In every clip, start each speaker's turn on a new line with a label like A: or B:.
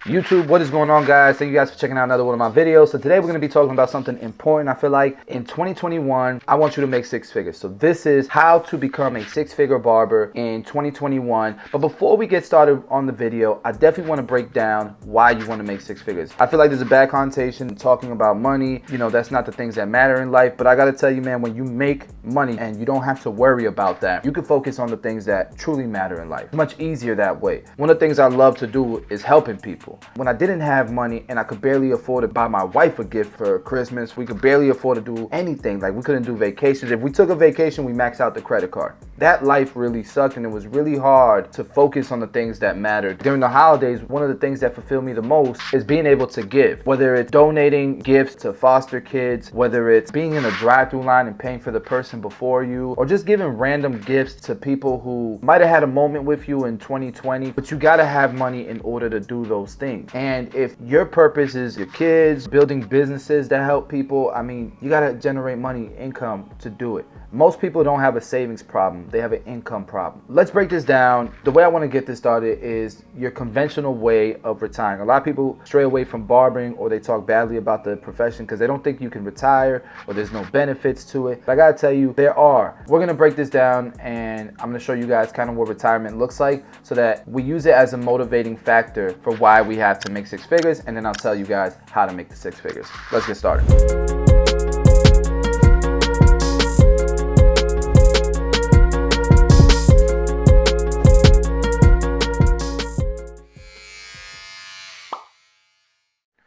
A: YouTube, what is going on, guys? Thank you guys for checking out another one of my videos. So today we're going to be talking about something important. I feel like in 2021, I want you to make six figures. So this is how to become a six-figure barber in 2021. But before we get started on the video, I definitely want to break down why you want to make six figures. I feel like there's a bad connotation talking about money. You know, that's not the things that matter in life. But I got to tell you, man, when you make money and you don't have to worry about that, you can focus on the things that truly matter in life. It's much easier that way. One of the things I love to do is helping people. When I didn't have money and I could barely afford to buy my wife a gift for Christmas, we could barely afford to do anything. Like, we couldn't do vacations. If we took a vacation, we maxed out the credit card. That life really sucked, and it was really hard to focus on the things that mattered. During the holidays, one of the things that fulfill me the most is being able to give. Whether it's donating gifts to foster kids, whether it's being in a drive-through line and paying for the person before you, or just giving random gifts to people who might have had a moment with you in 2020, but you gotta have money in order to do those things. And if your purpose is your kids, building businesses that help people, I mean, you gotta generate money, income to do it. Most people don't have a savings problem, they have an income problem. Let's break this down. The way I want to get this started is your conventional way of retiring. A lot of people stray away from barbering, or they talk badly about the profession because they don't think you can retire or there's no benefits to it. But I gotta tell you, there are. We're gonna break this down, and I'm gonna show you guys kind of what retirement looks like so that we use it as a motivating factor for why we have to make six figures, and then I'll tell you guys how to make the six figures. Let's get started.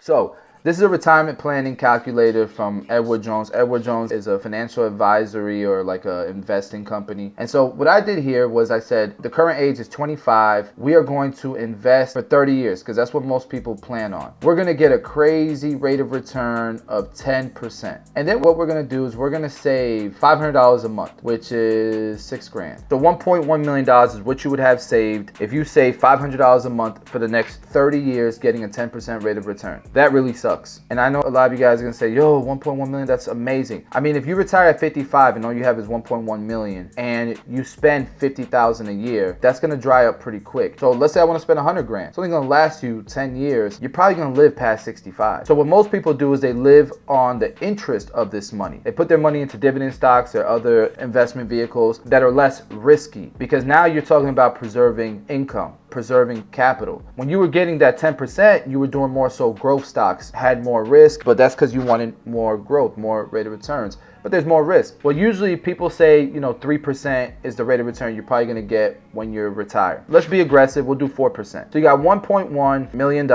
A: So this is a retirement planning calculator from Edward Jones. Edward Jones is a financial advisory or like a investing company. And so what I did here was I said the current age is 25. We are going to invest for 30 years because that's what most people plan on. We're going to get a crazy rate of return of 10%. And then what we're going to do is we're going to save $500 a month, which is $6,000. So $1.1 million is what you would have saved if you save $500 a month for the next 30 years, getting a 10% rate of return. That really sucks. And I know a lot of you guys are gonna say, yo, 1.1 million, that's amazing. I mean, if you retire at 55 and all you have is 1.1 million and you spend 50,000 a year, that's gonna dry up pretty quick. So let's say I wanna spend 100 grand. It's only gonna last you 10 years. You're probably gonna live past 65. So what most people do is they live on the interest of this money. They put their money into dividend stocks or other investment vehicles that are less risky, because now you're talking about preserving income, preserving capital. When you were getting that 10%, you were doing more so growth stocks, had more risk, but that's because you wanted more growth, more rate of returns. But there's more risk. Well, usually people say, 3% is the rate of return you're probably gonna get when you're retired. Let's be aggressive, we'll do 4%. So you got $1.1 million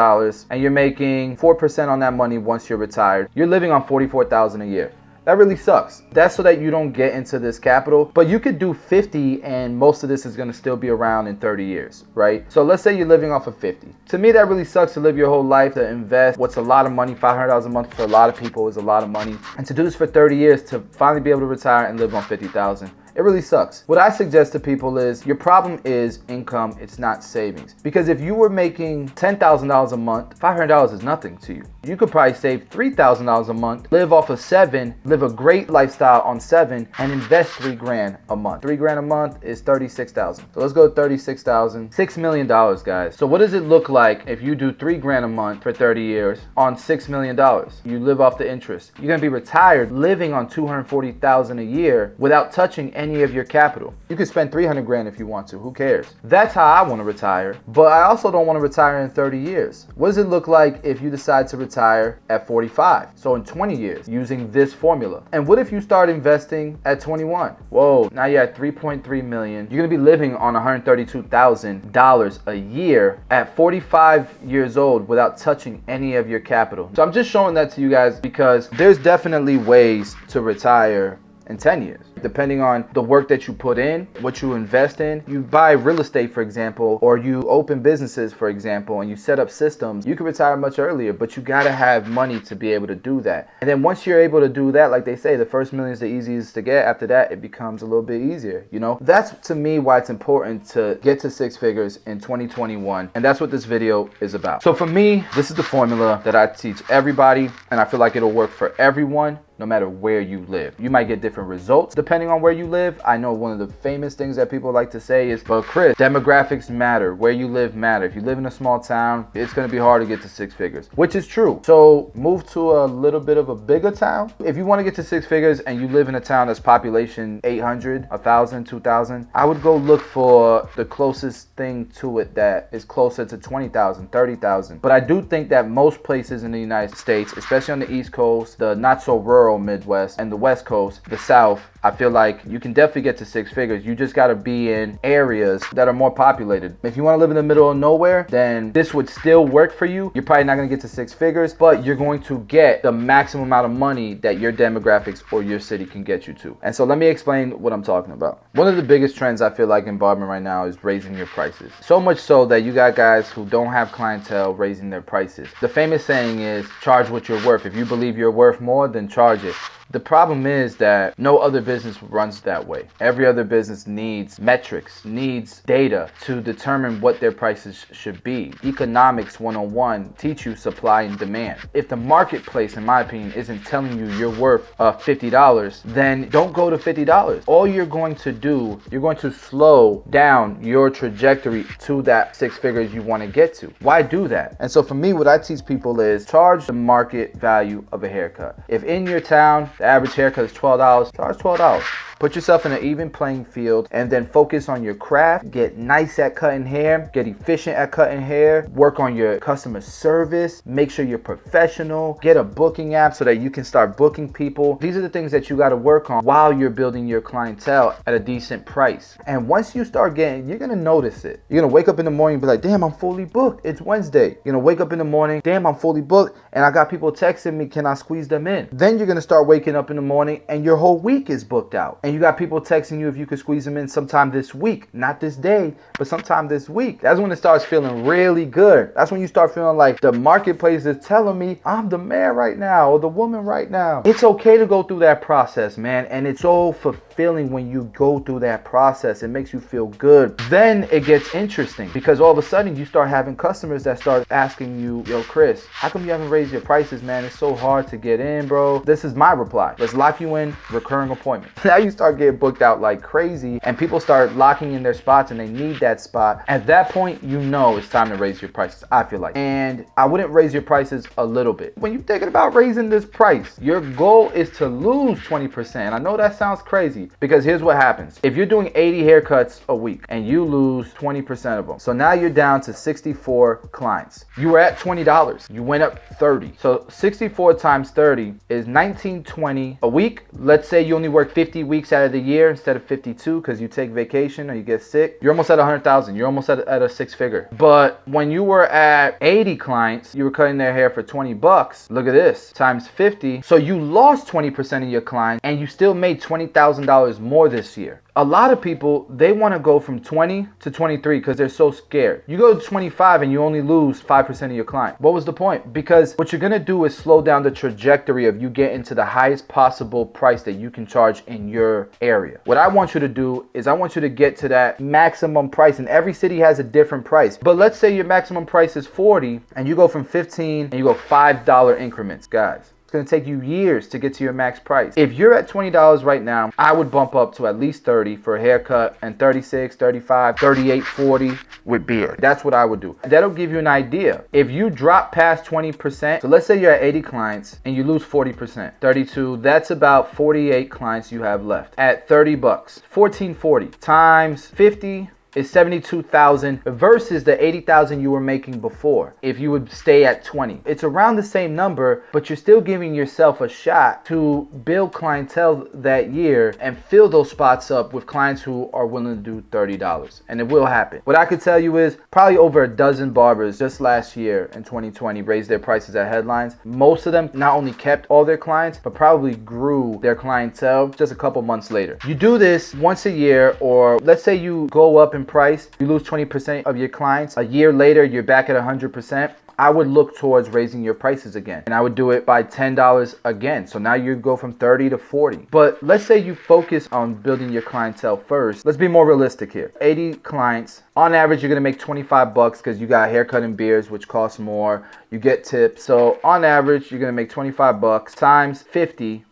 A: and you're making 4% on that money once you're retired. You're living on $44,000 a year. That really sucks. That's so that you don't get into this capital, but you could do 50 and most of this is gonna still be around in 30 years, right? So let's say you're living off of 50. To me, that really sucks to live your whole life to invest what's a lot of money. $500 a month for a lot of people is a lot of money. And to do this for 30 years to finally be able to retire and live on 50,000. It really sucks. What I suggest to people is your problem is income, it's not savings. Because if you were making $10,000 a month, $500 is nothing to you. You could probably save $3,000 a month, live off of 7, live a great lifestyle on 7, and invest $3,000 a month. $3,000 a month is 36,000. So let's go 36,000, $6 million, guys. So what does it look like if you do $3,000 a month for 30 years on $6 million? You live off the interest. You're gonna be retired living on $240,000 a year without touching any of your capital. You can spend 300 grand if you want to, who cares? That's how I want to retire, but I also don't want to retire in 30 years. What does it look like if you decide to retire at 45? So in 20 years, using this formula. And what if you start investing at 21? Whoa, now you're at 3.3 million. You're gonna be living on $132,000 a year at 45 years old without touching any of your capital. So I'm just showing that to you guys because there's definitely ways to retire in 10 years. Depending on the work that you put in, what you invest in, you buy real estate, for example, or you open businesses, for example, and you set up systems, you can retire much earlier, but you gotta have money to be able to do that. And then once you're able to do that, like they say, the first million is the easiest to get. After that, it becomes a little bit easier, That's, to me, why it's important to get to six figures in 2021, and that's what this video is about. So for me, this is the formula that I teach everybody, and I feel like it'll work for everyone. no matter where you live. You might get different results depending on where you live. I know one of the famous things that people like to say is, but Chris, demographics matter. Where you live matter. If you live in a small town, it's going to be hard to get to six figures, which is true. So move to a little bit of a bigger town. If you want to get to six figures and you live in a town that's population 800, 1,000, 2,000, I would go look for the closest thing to it that is closer to 20,000, 30,000. But I do think that most places in the United States, especially on the East Coast, the not so rural Midwest, and the West Coast, the South, I feel like you can definitely get to six figures. You just got to be in areas that are more populated. If you want to live in the middle of nowhere, then this would still work for you. You're probably not going to get to six figures, but you're going to get the maximum amount of money that your demographics or your city can get you to. And so let me explain what I'm talking about. One of the biggest trends I feel like in barbering right now is raising your prices. So much so that you got guys who don't have clientele raising their prices. The famous saying is, charge what you're worth. If you believe you're worth more, then charge it. The problem is that no other business runs that way. Every other business needs metrics, needs data to determine what their prices should be. Economics 101 teach you supply and demand. If the marketplace, in my opinion, isn't telling you you're worth $50, then don't go to $50. All you're going to do, you're going to slow down your trajectory to that six figures you want to get to. Why do that? And so for me, what I teach people is charge the market value of a haircut. If in your town, the average haircut is $12, charge $12. Put yourself in an even playing field and then focus on your craft. Get nice at cutting hair, get efficient at cutting hair, work on your customer service, make sure you're professional, get a booking app so that you can start booking people. These are the things that you got to work on while you're building your clientele at a decent price. And once you start getting, you're going to notice it. You're going to wake up in the morning and be like, damn, I'm fully booked. It's Wednesday. You're going to wake up in the morning, damn, I'm fully booked. And I got people texting me, can I squeeze them in? Then you're going to start waking up in the morning and your whole week is booked out. And you got people texting you if you could squeeze them in sometime this week, not this day, but sometime this week. That's when it starts feeling really good. That's when you start feeling like the marketplace is telling me I'm the man right now or the woman right now. It's okay to go through that process, man. And it's so fulfilling when you go through that process. It makes you feel good. Then it gets interesting because all of a sudden you start having customers that start asking you, yo, Chris, how come you haven't raised your prices, man? It's so hard to get in, bro. This is my reply. Let's lock you in, recurring appointment. Now you start getting booked out like crazy and people start locking in their spots and they need that spot. At that point, you know it's time to raise your prices, I feel like. And I wouldn't raise your prices a little bit. When you're thinking about raising this price, your goal is to lose 20%. I know that sounds crazy because here's what happens. If you're doing 80 haircuts a week and you lose 20% of them, so now you're down to 64 clients. You were at $20. You went up 30. So 64 times 30 is 1920 a week. Let's say you only work 50 weeks out of the year instead of 52 because you take vacation or you get sick. You're almost at 100,000. You're almost at a six figure. But when you were at 80 clients, you were cutting their hair for $20. Look at this, times 50. So you lost 20% of your clients and you still made $20,000 more this year. A lot of people, they want to go from 20 to 23 because they're so scared. You go to 25 and you only lose 5% of your client. What was the point? Because what you're going to do is slow down the trajectory of you getting to the highest possible price that you can charge in your area. What I want you to do is I want you to get to that maximum price, and every city has a different price. But let's say your maximum price is 40 and you go from 15 and you go $5 increments, guys. Going to take you years to get to your max price. If you're at $20 right now, I would bump up to at least 30 for a haircut and 36, 35, 38, 40 with beard. That's what I would do. That'll give you an idea. If you drop past 20%, so let's say you're at 80 clients and you lose 40%, 32, that's about 48 clients you have left at $30. 1440 times 50 is 72,000 versus the 80,000 you were making before if you would stay at 20. It's around the same number, but you're still giving yourself a shot to build clientele that year and fill those spots up with clients who are willing to do $30. And it will happen. What I could tell you is probably over a dozen barbers just last year in 2020 raised their prices at headlines. Most of them not only kept all their clients, but probably grew their clientele just a couple months later. You do this once a year, or let's say you go up in price, you lose 20% of your clients. A year later, you're back at 100%. I would look towards raising your prices again. And I would do it by $10 again. So now you go from 30 to 40. But let's say you focus on building your clientele first. Let's be more realistic here. 80 clients. On average, you're going to make $25 because you got haircut and beards, which costs more. You get tips. So on average, you're going to make $25 times 50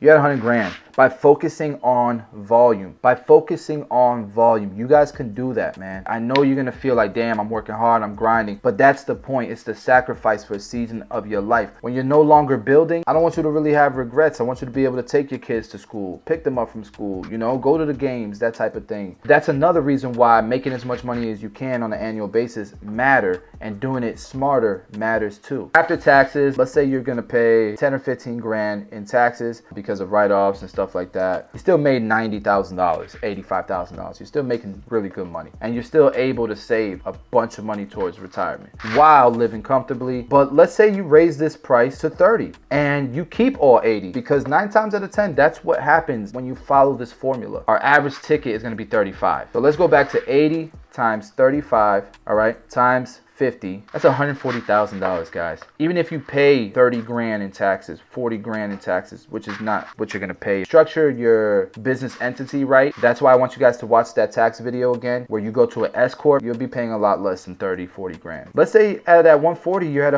A: You're at 100 grand by focusing on volume. By focusing on volume. You guys can do that, man. I know you're going to feel like, damn, I'm working hard, I'm grinding. But that's the point. It's the sacrifice for a season of your life. When you're no longer building, I don't want you to really have regrets. I want you to be able to take your kids to school, pick them up from school, you know, go to the games, that type of thing. That's another reason why making as much money as you can on an annual basis matter, and doing it smarter matters too. After taxes, let's say you're going to pay 10 or 15 grand in taxes because of write-offs and stuff like that. You still made $90,000, $85,000. You're still making really good money, and you're still able to save a bunch of money towards retirement while living comfortably. But let's say you raise this price to 30 and you keep all 80, because 9 times out of 10, that's what happens when you follow this formula. Our average ticket is going to be 35. So let's go back to 80 times 35, all right, times 50. That's $140,000, guys. Even if you pay 30 grand in taxes, 40 grand in taxes, which is not what you're gonna pay. Structure your business entity right. That's why I want you guys to watch that tax video again, where you go to an S corp, you'll be paying a lot less than 30, 40 grand. Let's say out of that 140, you're at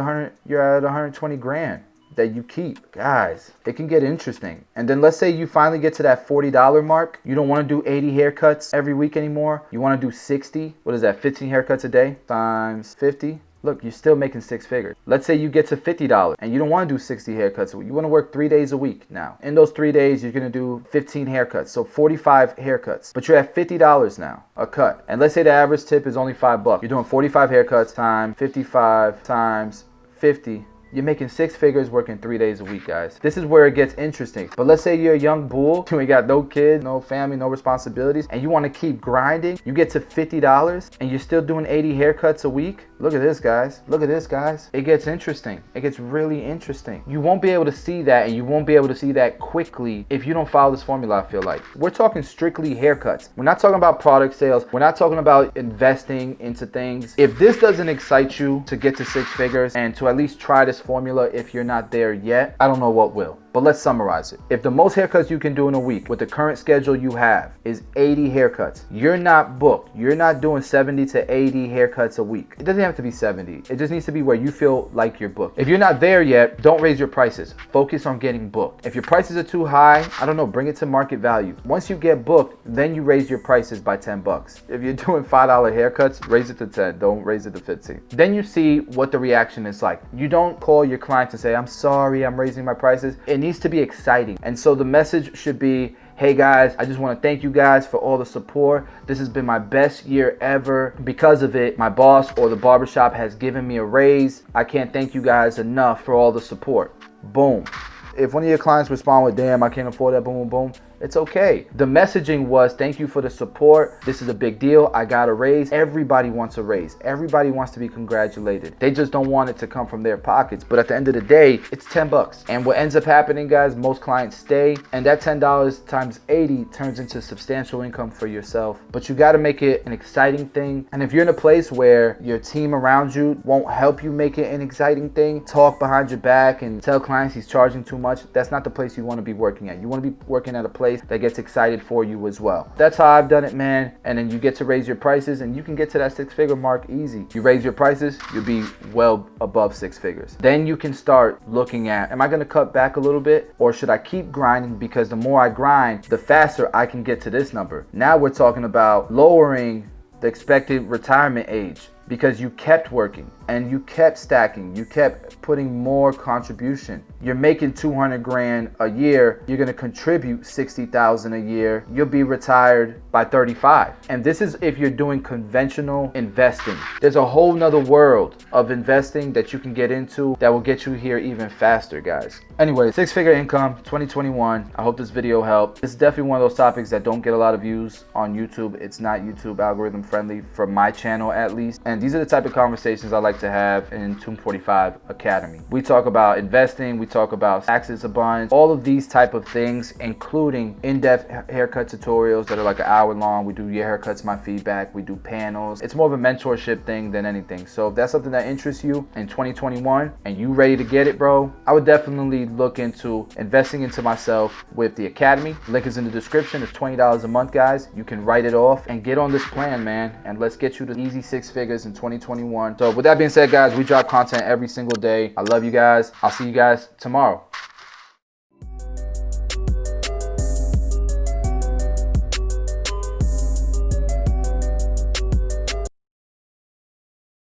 A: 120 grand that you keep. Guys, it can get interesting. And then let's say you finally get to that $40 mark. You don't want to do 80 haircuts every week anymore. You want to do 60. What is that? 15 haircuts a day times 50. Look, you're still making 6 figures. Let's say you get to $50 and you don't want to do 60 haircuts. You want to work 3 days a week now. In those 3 days, you're going to do 15 haircuts. So 45 haircuts. But you're at $50 now, a cut. And let's say the average tip is only $5. You're doing 45 haircuts times 55 times 50. You're making 6 figures working 3 days a week, guys. This is where it gets interesting. But let's say you're a young bull, you ain't got no kids, no family, no responsibilities, and you want to keep grinding. You get to $50 and you're still doing 80 haircuts a week. Look at this, guys. Look at this, guys. It gets interesting. It gets really interesting. You won't be able to see that, and you won't be able to see that quickly if you don't follow this formula, I feel like. We're talking strictly haircuts. We're not talking about product sales. We're not talking about investing into things. If this doesn't excite you to get to 6 figures and to at least try this formula if you're not there yet, I don't know what will. But let's summarize it. If the most haircuts you can do in a week with the current schedule you have is 80 haircuts, you're not booked. You're not doing 70 to 80 haircuts a week. It doesn't have to be 70. It just needs to be where you feel like you're booked. If you're not there yet, don't raise your prices. Focus on getting booked. If your prices are too high, I don't know, bring it to market value. Once you get booked, then you raise your prices by 10 bucks. If you're doing $5 haircuts, raise it to 10. Don't raise it to 15. Then you see what the reaction is like. You don't call your clients and say, I'm sorry, I'm raising my prices. It needs to be exciting. And so the message should be, hey guys, I just want to thank you guys for all the support. This has been my best year ever. Because of it, my boss or the barbershop has given me a raise. I can't thank you guys enough for all the support. Boom. If one of your clients respond with, damn, I can't afford that, boom, boom, boom, it's okay. The messaging was, thank you for the support. This is a big deal. I got a raise. Everybody wants a raise. Everybody wants to be congratulated. They just don't want it to come from their pockets. But at the end of the day, it's 10 bucks. And what ends up happening, guys, most clients stay. And that $10 times 80 turns into substantial income for yourself. But you got to make it an exciting thing. And if you're in a place where your team around you won't help you make it an exciting thing, talk behind your back and tell clients he's charging too much, that's not the place you want to be working at. You want to be working at a place that gets excited for you as well. That's how I've done it, man. And then you get to raise your prices and you can get to that 6-figure mark easy. You raise your prices, you'll be well above 6 figures. Then you can start looking at, am I going to cut back a little bit, or should I keep grinding? Because the more I grind, the faster I can get to this number. Now we're talking about lowering the expected retirement age, because you kept working and you kept stacking, you kept putting more contribution. You're making 200 grand a year, you're gonna contribute 60,000 a year, you'll be retired by 35. And this is if you're doing conventional investing. There's a whole nother world of investing that you can get into that will get you here even faster, guys. Anyway, 6-figure income 2021. I hope this video helped. This is definitely one of those topics that don't get a lot of views on YouTube. It's not YouTube algorithm friendly for my channel, at least. And these are the type of conversations I like to have in Tomb 45 Academy. We talk about investing, we talk about taxes a bunch, all of these type of things, including in-depth haircut tutorials that are like an hour long. We do your haircuts, my feedback, we do panels. It's more of a mentorship thing than anything. So if that's something that interests you in 2021 and you ready to get it, bro, I would definitely look into investing into myself with the Academy. Link is in the description. It's $20 a month, guys. You can write it off and get on this plan, man. And let's get you to easy 6 figures in 2021. So with that being said, guys, we drop content every single day. I love you guys. I'll see you guys tomorrow.